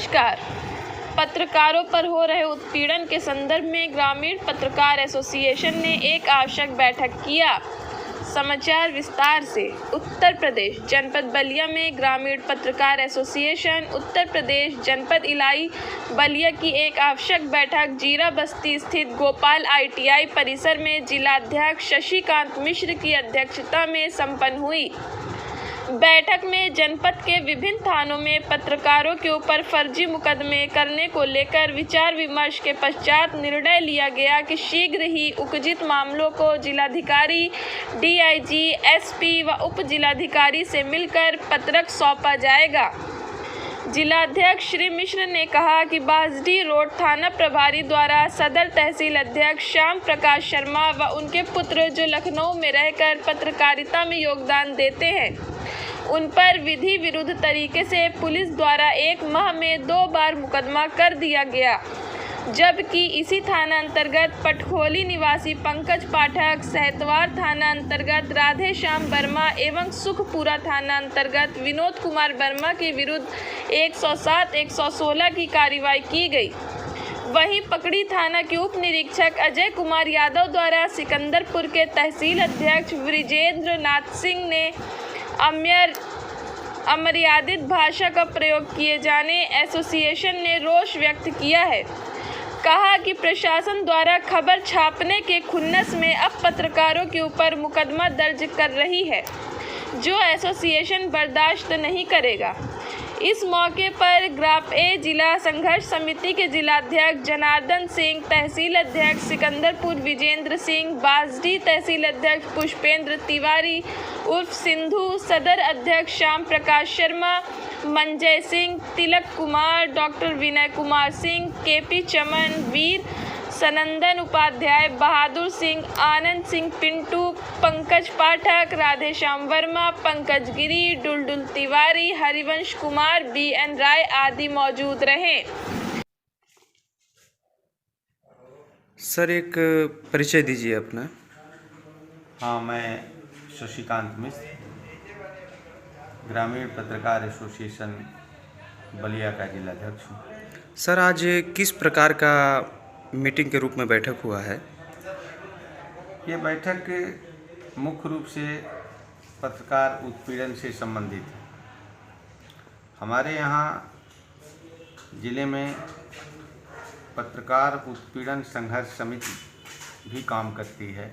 नमस्कार। पत्रकारों पर हो रहे उत्पीड़न के संदर्भ में ग्रामीण पत्रकार एसोसिएशन ने एक आवश्यक बैठक किया। समाचार विस्तार से। उत्तर प्रदेश जनपद बलिया में ग्रामीण पत्रकार एसोसिएशन उत्तर प्रदेश जनपद इलाई बलिया की एक आवश्यक बैठक जीरा बस्ती स्थित गोपाल ITI परिसर में जिलाध्यक्ष शशिकांत मिश्र की अध्यक्षता में संपन्न हुई। बैठक में जनपद के विभिन्न थानों में पत्रकारों के ऊपर फर्जी मुकदमे करने को लेकर विचार विमर्श के पश्चात निर्णय लिया गया कि शीघ्र ही उपर्युक्त मामलों को जिलाधिकारी, DIG, SP व उप जिलाधिकारी से मिलकर पत्रक सौंपा जाएगा। जिलाध्यक्ष श्री मिश्र ने कहा कि बासडी रोड थाना प्रभारी द्वारा सदर तहसील अध्यक्ष श्याम प्रकाश शर्मा व उनके पुत्र जो लखनऊ में रहकर पत्रकारिता में योगदान देते हैं, उन पर विधि विरुद्ध तरीके से पुलिस द्वारा 1 माह में 2 बार मुकदमा कर दिया गया, जबकि इसी थाना अंतर्गत पटखोली निवासी पंकज पाठक, सहतवार थाना अंतर्गत राधे श्याम वर्मा एवं सुखपुरा थाना अंतर्गत विनोद कुमार वर्मा के विरुद्ध 107, 116 की कार्रवाई की गई। वहीं पकड़ी थाना के उप निरीक्षक अजय कुमार यादव द्वारा सिकंदरपुर के तहसील अध्यक्ष विजेंद्र नाथ सिंह ने अमर्यादित भाषा का प्रयोग किए जाने एसोसिएशन ने रोष व्यक्त किया है। कहा कि प्रशासन द्वारा खबर छापने के खुन्नस में अब पत्रकारों के ऊपर मुकदमा दर्ज कर रही है, जो एसोसिएशन बर्दाश्त नहीं करेगा। इस मौके पर ग्राप ए जिला संघर्ष समिति के जिलाध्यक्ष जनार्दन सिंह, तहसील अध्यक्ष सिकंदरपुर विजेंद्र सिंह, बासडी तहसील अध्यक्ष पुष्पेंद्र तिवारी उर्फ सिंधु, सदर अध्यक्ष श्याम प्रकाश शर्मा, मंजय सिंह, तिलक कुमार, डॉक्टर विनय कुमार सिंह, KP चमन, वीर सनंदन उपाध्याय, बहादुर सिंह, आनंद सिंह पिंटू, पंकज पाठक, राधे श्याम वर्मा, पंकज गिरी, डुलडुल तिवारी, हरिवंश कुमार, BN राय आदि मौजूद रहे। सर, एक परिचय दीजिए अपना। हाँ, मैं शशिकांत मिश्र, ग्रामीण पत्रकार एसोसिएशन बलिया का जिलाध्यक्ष हूँ। सर, आज किस प्रकार का मीटिंग के रूप में बैठक हुआ है? ये बैठक मुख्य रूप से पत्रकार उत्पीड़न से संबंधित है। हमारे यहाँ ज़िले में पत्रकार उत्पीड़न संघर्ष समिति भी काम करती है,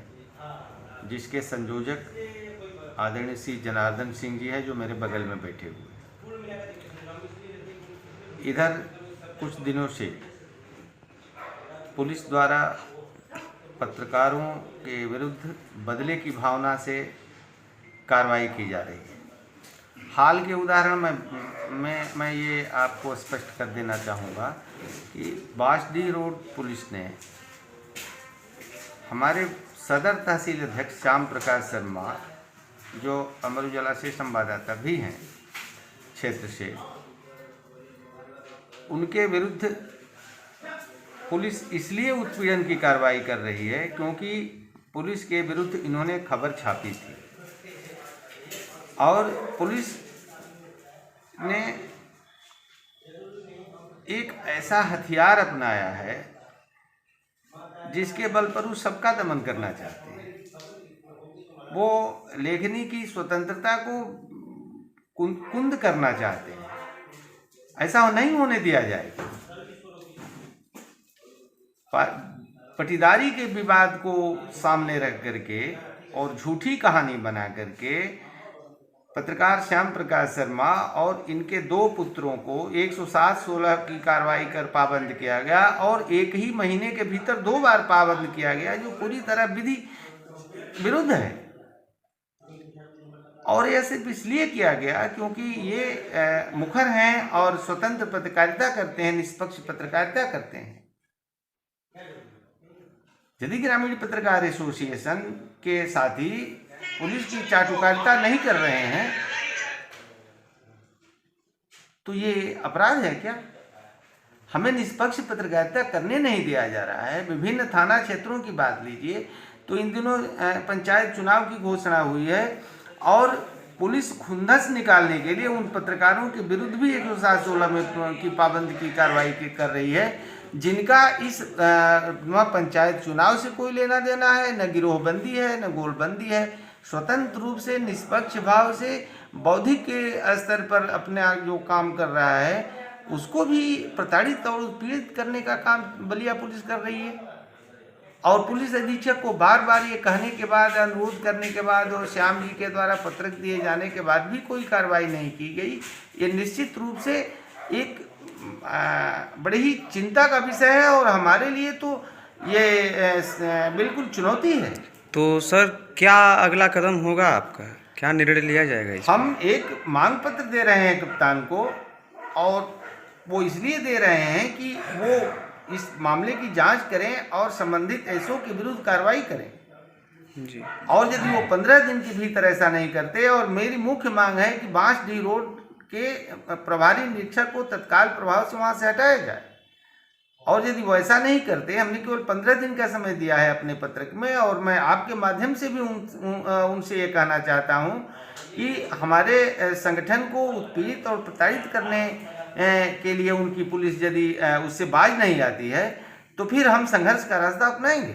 जिसके संयोजक आदरणीय श्री जनार्दन सिंह जी है, जो मेरे बगल में बैठे हुए हैं। इधर कुछ दिनों से पुलिस द्वारा पत्रकारों के विरुद्ध बदले की भावना से कार्रवाई की जा रही है। हाल के उदाहरण मैं ये आपको स्पष्ट कर देना चाहूँगा कि बासडी रोड पुलिस ने हमारे सदर तहसील अध्यक्ष श्याम प्रकाश शर्मा, जो अमर उजाला से संवाददाता भी हैं क्षेत्र से, उनके विरुद्ध पुलिस इसलिए उत्पीड़न की कार्रवाई कर रही है क्योंकि पुलिस के विरुद्ध इन्होंने खबर छापी थी और पुलिस ने एक ऐसा हथियार अपनाया है जिसके बल पर वो सबका दमन करना चाहते हैं। वो लेखनी की स्वतंत्रता को कुंद करना चाहते हैं। ऐसा नहीं होने दिया जाएगा। पटीदारी के विवाद को सामने रख करके और झूठी कहानी बना करके पत्रकार श्याम प्रकाश शर्मा और इनके 2 पुत्रों को 107-16 की कार्रवाई कर पाबंद किया गया और 1 ही महीने के भीतर 2 बार पाबंद किया गया, जो पूरी तरह विधि विरुद्ध है। और यह सिर्फ इसलिए किया गया क्योंकि ये मुखर हैं और स्वतंत्र पत्रकारिता करते हैं, निष्पक्ष पत्रकारिता करते हैं। यदि ग्रामीण पत्रकार एसोसिएशन के साथी पुलिस की चाटुकारिता नहीं कर रहे हैं तो ये अपराध है क्या? हमें निष्पक्ष पत्रकारिता करने नहीं दिया जा रहा है। विभिन्न थाना क्षेत्रों की बात लीजिए तो इन दिनों पंचायत चुनाव की घोषणा हुई है और पुलिस खुंदस निकालने के लिए उन पत्रकारों के विरुद्ध भी 116 में की पाबंदी की कार्रवाई कर रही है, जिनका इस पंचायत चुनाव से कोई लेना देना है, न गिरोहबंदी है, न गोलबंदी है। स्वतंत्र रूप से निष्पक्ष भाव से बौद्धिक के स्तर पर अपने जो काम कर रहा है उसको भी प्रताड़ित और उत्पीड़ित करने का काम बलिया पुलिस कर रही है। और पुलिस अधीक्षक को बार बार ये कहने के बाद, अनुरोध करने के बाद और श्याम जी के द्वारा पत्रक दिए जाने के बाद भी कोई कार्रवाई नहीं की गई। ये निश्चित रूप से एक बड़ी ही चिंता का विषय है और हमारे लिए तो ये बिल्कुल चुनौती है। तो सर क्या अगला कदम होगा आपका, क्या निर्णय लिया जाएगा इस हम एक मांग पत्र दे रहे हैं कप्तान को, और वो इसलिए दे रहे हैं कि वो इस मामले की जांच करें और संबंधित एसओ के विरुद्ध कार्रवाई करें जी। और यदि वो 15 दिन के भीतर ऐसा नहीं करते, और मेरी मुख्य मांग है कि बांसडीह रोड के प्रभारी निरीक्षक को तत्काल प्रभाव से वहाँ से हटाया जाए। और यदि वो ऐसा नहीं करते, हमने केवल 15 दिन का समय दिया है अपने पत्रक में, और मैं आपके माध्यम से भी उनसे ये कहना चाहता हूँ कि हमारे संगठन को उत्पीड़ित और प्रताड़ित करने के लिए उनकी पुलिस यदि उससे बाज नहीं आती है तो फिर हम संघर्ष का रास्ता अपनाएंगे।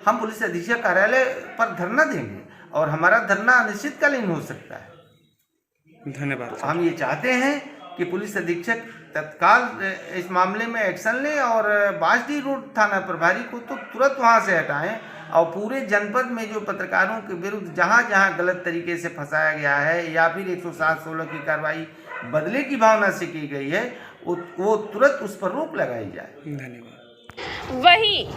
हम पुलिस अधीक्षक कार्यालय पर धरना देंगे और हमारा धरना अनिश्चितकालीन हो सकता है। धन्यवाद। हम ये चाहते हैं कि पुलिस अधीक्षक तत्काल इस मामले में एक्शन ले और बांसडीह रोड थाना प्रभारी को तो तुरंत वहाँ से हटाएं, और पूरे जनपद में जो पत्रकारों के विरुद्ध जहाँ जहाँ गलत तरीके से फंसाया गया है या फिर 107-16 की कार्रवाई बदले की भावना से की गई है, वो तुरंत उस पर रोक लगाई जाए। धन्यवाद। वहीं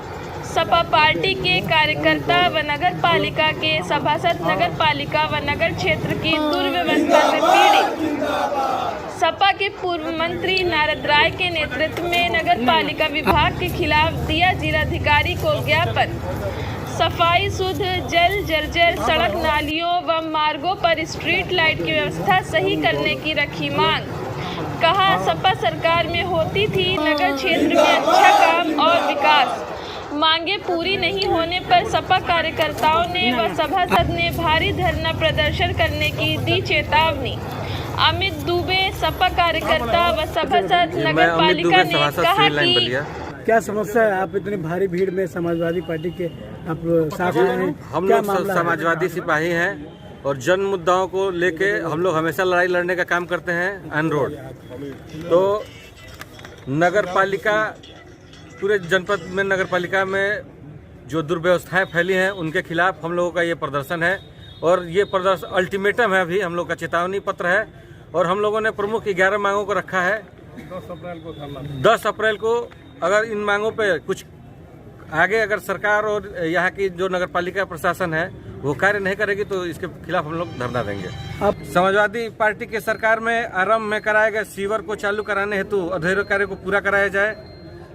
सपा पार्टी के कार्यकर्ता व नगर पालिका के सभासद नगर पालिका व नगर क्षेत्र की दुर्व्यवस्था से पीड़ित सपा के पूर्व मंत्री नारद राय के नेतृत्व में नगर पालिका विभाग के खिलाफ दिया जिलाधिकारी को ज्ञापन। सफाई, शुद्ध जल, जर्जर सड़क, नालियों व मार्गों पर स्ट्रीट लाइट की व्यवस्था सही करने की रखी मांग। कहा, सपा सरकार में होती थी नगर क्षेत्र में अच्छा काम और विकास। मांगे पूरी नहीं होने पर सपा कार्यकर्ताओं ने व सभासद ने भारी धरना प्रदर्शन करने की दी चेतावनी। अमित दुबे, सपा कार्यकर्ता व सभासद नगर पालिका ने कहा कि क्या समस्या है? आप इतनी भारी भीड़ में समाजवादी पार्टी के आप साथ आए हैं, हम क्या लोग मामला समाजवादी सिपाही हैं और जन मुद्दाओं को लेके हम लोग हमेशा लड़ाई लड़ने का काम करते हैं ऑन रोड। तो नगर पालिका, पूरे जनपद में नगर पालिका में जो दुर्व्यवस्थाएं फैली हैं उनके खिलाफ हम लोगों का ये प्रदर्शन है, और ये प्रदर्शन अल्टीमेटम है, अभी हम लोग का चेतावनी पत्र है। और हम लोगों ने प्रमुख 11 मांगों को रखा है। 10 अप्रैल को अगर इन मांगों पे कुछ आगे अगर सरकार और यहाँ की जो नगर पालिका प्रशासन है वो कार्य नहीं करेगी तो इसके खिलाफ हम लोग धरना देंगे। अब समाजवादी पार्टी के सरकार में आरंभ में कराए गए सीवर को चालू कराने हेतु अधूरे कार्य को पूरा कराया जाए।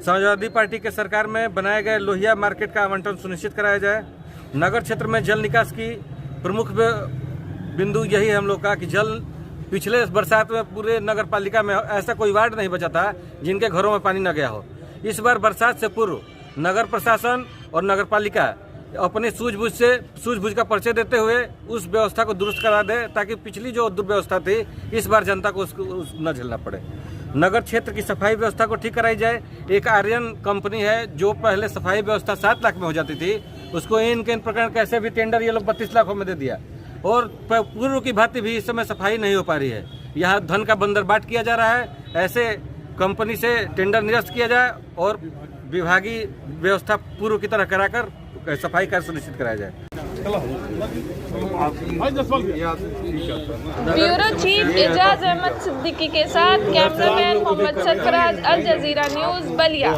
समाजवादी पार्टी के सरकार में बनाए गए लोहिया मार्केट का आवंटन सुनिश्चित कराया जाए। नगर क्षेत्र में जल निकास की प्रमुख बिंदु यही है हम लोग का कि जल, पिछले बरसात में पूरे नगर पालिका में ऐसा कोई वार्ड नहीं बचा था जिनके घरों में पानी न गया हो। इस बार बरसात से पूर्व नगर प्रशासन और नगर पालिका अपनी सूझबूझ का परिचय देते हुए उस व्यवस्था को दुरुस्त करा दे, ताकि पिछली जो दुर्व्यवस्था थी इस बार जनता को उसको न झेलना पड़े। नगर क्षेत्र की सफाई व्यवस्था को ठीक कराई जाए। एक आर्यन कंपनी है जो पहले सफाई व्यवस्था 7 लाख में हो जाती थी, उसको इन प्रकार कैसे भी टेंडर ये लोग 32 लाखों में दे दिया, और पूर्व की भांति भी इस समय सफाई नहीं हो पा रही है। यहाँ धन का बंदरबाट किया जा रहा है। ऐसे कंपनी से टेंडर निरस्त किया जाए और विभागीय व्यवस्था पूर्व की तरह कराकर सफाई कार्य सुनिश्चित कराया जाए। ब्यूरो चीफ एजाज अहमद सिद्दीकी के साथ कैमरामैन मोहम्मद सरफराज, अल जजीरा न्यूज़, बलिया।